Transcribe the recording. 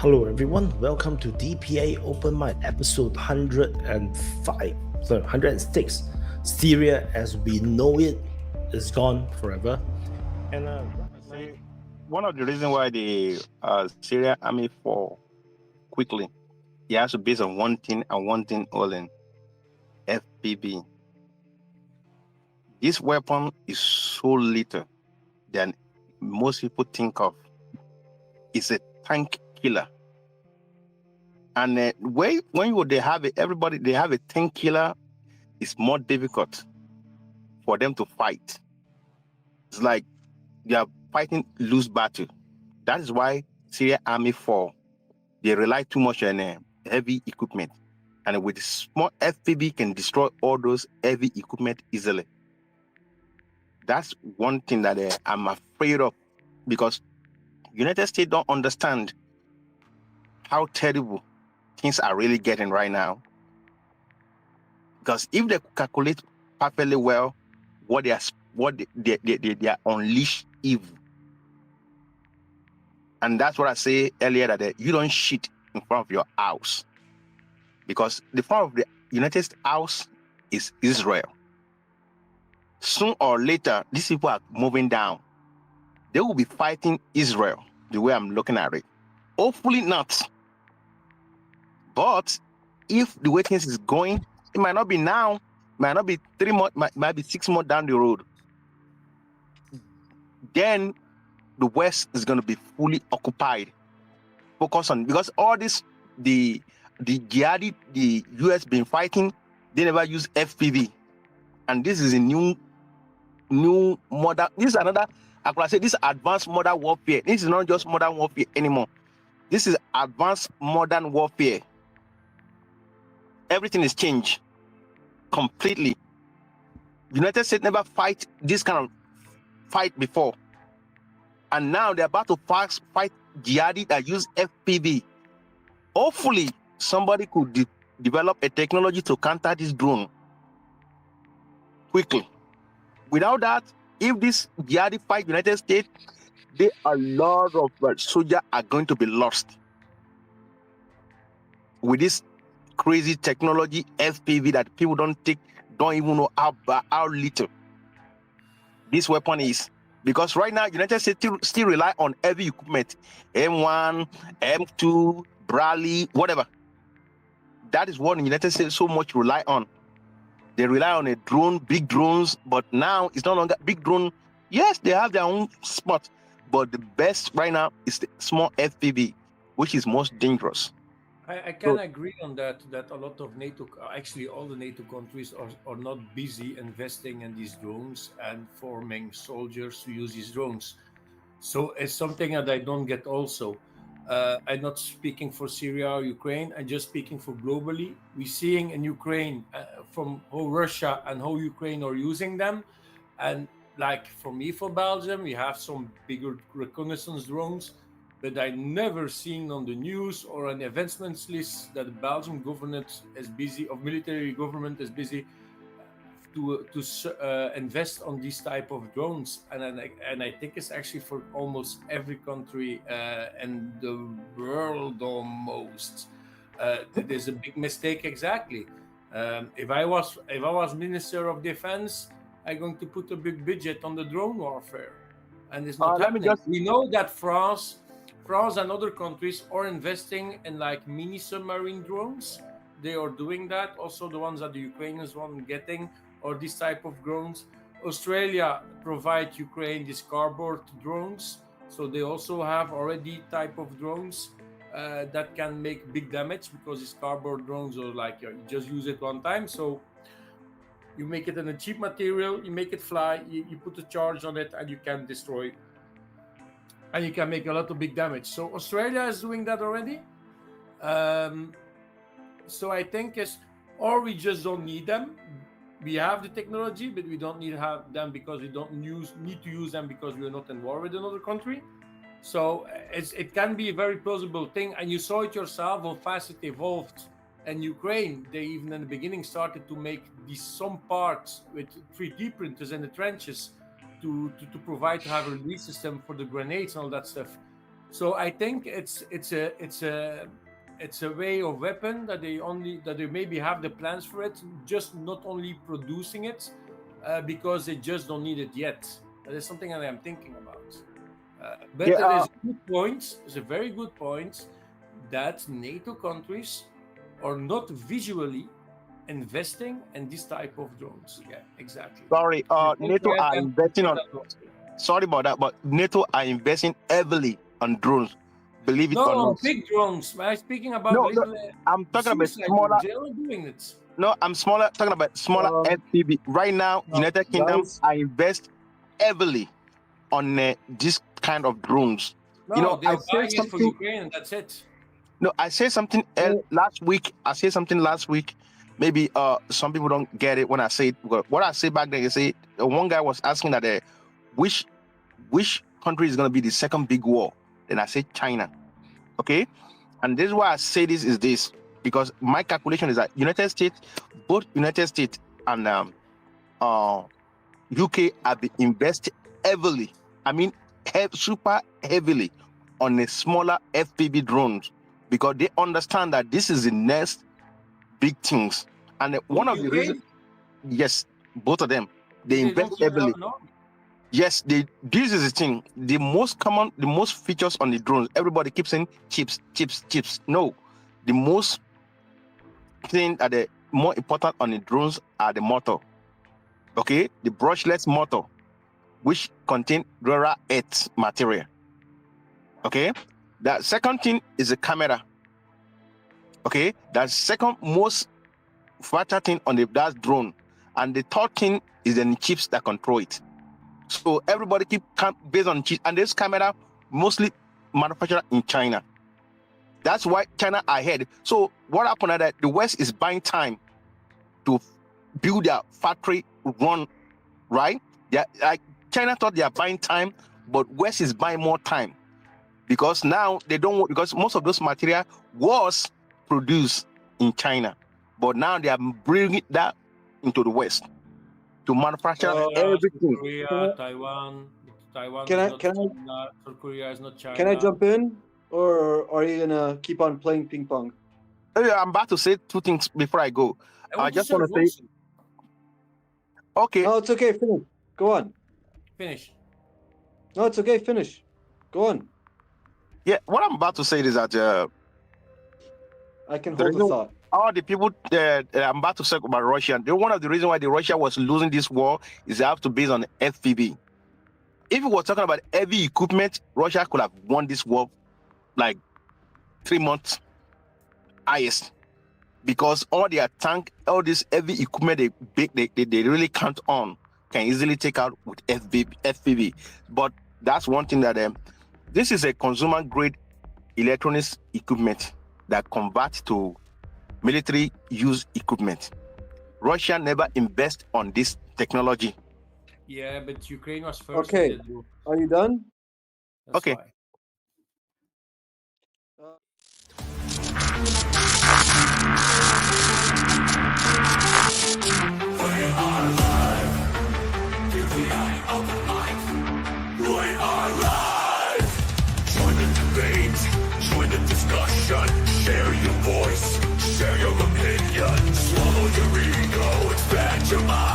Hello everyone, welcome to DPA Open Mic episode 105, sorry, 106. Syria as we know it is gone forever. And Say one of the reasons why the Syria army fall quickly, it has to base on one thing and one thing only: FPV. This weapon is so little than most people think of. It's a tank killer, and they have it, everybody they have a tank killer. It's more difficult for them to fight. It's like they are fighting lose battle. That is why Syria army fall. They rely too much on heavy equipment, and with small FPV can destroy all those heavy equipment easily. That's one thing that I'm afraid of, because United States don't understand how terrible things are really getting right now. Because if they calculate perfectly well what they are unleash evil, and that's what I say earlier, that you don't shit in front of your house, because the front of the United States house is Israel. Soon or later, these people are moving down. They will be fighting Israel, the way I'm looking at it. Hopefully not. But if the way things is going, it might not be now, might not be 3 months, might be 6 months down the road. Then the West is going to be fully occupied. Focus on, because all this, the jihadi, the US been fighting, they never use FPV. And this is a new modern, this is another, I could say this is advanced modern warfare. This is not just modern warfare anymore. This is advanced modern warfare. Everything is changed completely. United States never fight this kind of fight before. And now they're about to fight jihadi that use FPV. Hopefully, somebody could develop a technology to counter this drone quickly. Without that, if this jihadi fight United States, a lot of soldiers are going to be lost. With this crazy technology, FPV, that people don't even know how little this weapon is. Because right now, United States still rely on heavy equipment, M1, M2, Bradley, whatever. That is what the United States so much rely on. They rely on a drone, big drones, but now it's no longer big drone. Yes, they have their own spot, but the best right now is the small FPV, which is most dangerous. I can agree on that a lot of NATO, actually all the NATO countries are not busy investing in these drones and forming soldiers to use these drones. So it's something that I don't get also. I'm not speaking for Syria or Ukraine, I'm just speaking for globally. We're seeing in Ukraine from how Russia and how Ukraine are using them. And like for me, for Belgium, we have some bigger reconnaissance drones, but I never seen on the news or on the investments list that the Belgian government is busy, or military government is busy to invest on these type of drones. And I think it's actually for almost every country in the world almost. There's a big mistake exactly. If I was Minister of Defense, I'm going to put a big budget on the drone warfare, and it's not happening. We know that France and other countries are investing in like mini submarine drones. They are doing that. Also, the ones that the Ukrainians want getting, or this type of drones. Australia provide Ukraine these cardboard drones, so they also have already type of drones that can make big damage, because these cardboard drones are like you just use it one time. So you make it in a cheap material, you make it fly, you put a charge on it, and you can destroy, and you can make a lot of big damage. So Australia is doing that already. So I think or we just don't need them. We have the technology, but we don't need to have them because we don't need to use them because we're not in war with another country. So it can be a very plausible thing. And you saw it yourself how fast it evolved in Ukraine. They even in the beginning started to make some parts with 3D printers in the trenches to provide to have a release system for the grenades and all that stuff. So I think it's a way of weapon that they maybe have the plans for it, just not only producing it because they just don't need it yet. That is something that I'm thinking about. But Yeah, there is a good point. It's a very good point that NATO countries are not visually investing in this type of drones. Yeah, exactly. sorry, I think NATO that are can investing on. that also. Sorry about that, but NATO are investing heavily on drones. Believe it No, or on not. big drones. I'm speaking about No, little I'm talking about suicide smaller. drones. They are not doing it. No, I'm smaller. Talking about smaller FPV. Right now, United Kingdom guys. I invest heavily on this kind of drones. No, You know, they're I said buying it for something. Ukraine, and that's it. No, I said something last week. I said something last week. Maybe some people don't get it when I say it. What I say back then, you say one guy was asking that which country is going to be the second big war. Then I said China. Okay, and this is why I say this is this, because my calculation is that both United States and UK have been invested heavily. I mean, super heavily on the smaller FPV drones, because they understand that this is the next big things. And one of the reasons, yes, both of them, they invest heavily. Yes, this is the thing. The most features on the drones, everybody keeps saying chips. No, the most thing that the more important on the drones are the motor. Okay, the brushless motor, which contain rare earth material. Okay, the second thing is the camera. Okay, the second most vital thing on that drone, and the third thing is the chips that control it. So everybody keep based on chips, and this camera mostly manufactured in China. That's why China ahead. So what happened is that the West is buying time to build their factory run, right? Like China thought they are buying time, but West is buying more time, because now they don't want, because most of those material was produced in China, but now they are bringing that into the West to manufacture everything. Korea, Taiwan. Taiwan Can is I- not can I- China. South Korea is not China. Can I jump in, or are you gonna keep on playing ping pong? I'm about to say two things before I go. I just want to say, okay. No, it's okay. Finish. Go on. Finish. No, it's okay. Finish. Go on. Yeah, what I'm about to say is that I can There hold is the no- thought. all the people I'm about to say about Russia, one of the reasons why Russia was losing this war is they have to base on FPV. If we were talking about heavy equipment, Russia could have won this war like 3 months highest, because all their tank, all this heavy equipment they really count on can easily take out with FPV. But that's one thing that this is a consumer grade electronics equipment that converts to military use equipment. Russia never invest on this technology. Yeah, but Ukraine was first. Okay. in the group. Are you done? That's Okay. why. DPA Open Mic. We are live. Join the debate, join the discussion. Share your voice, share your opinion. Swallow your ego, expand your mind.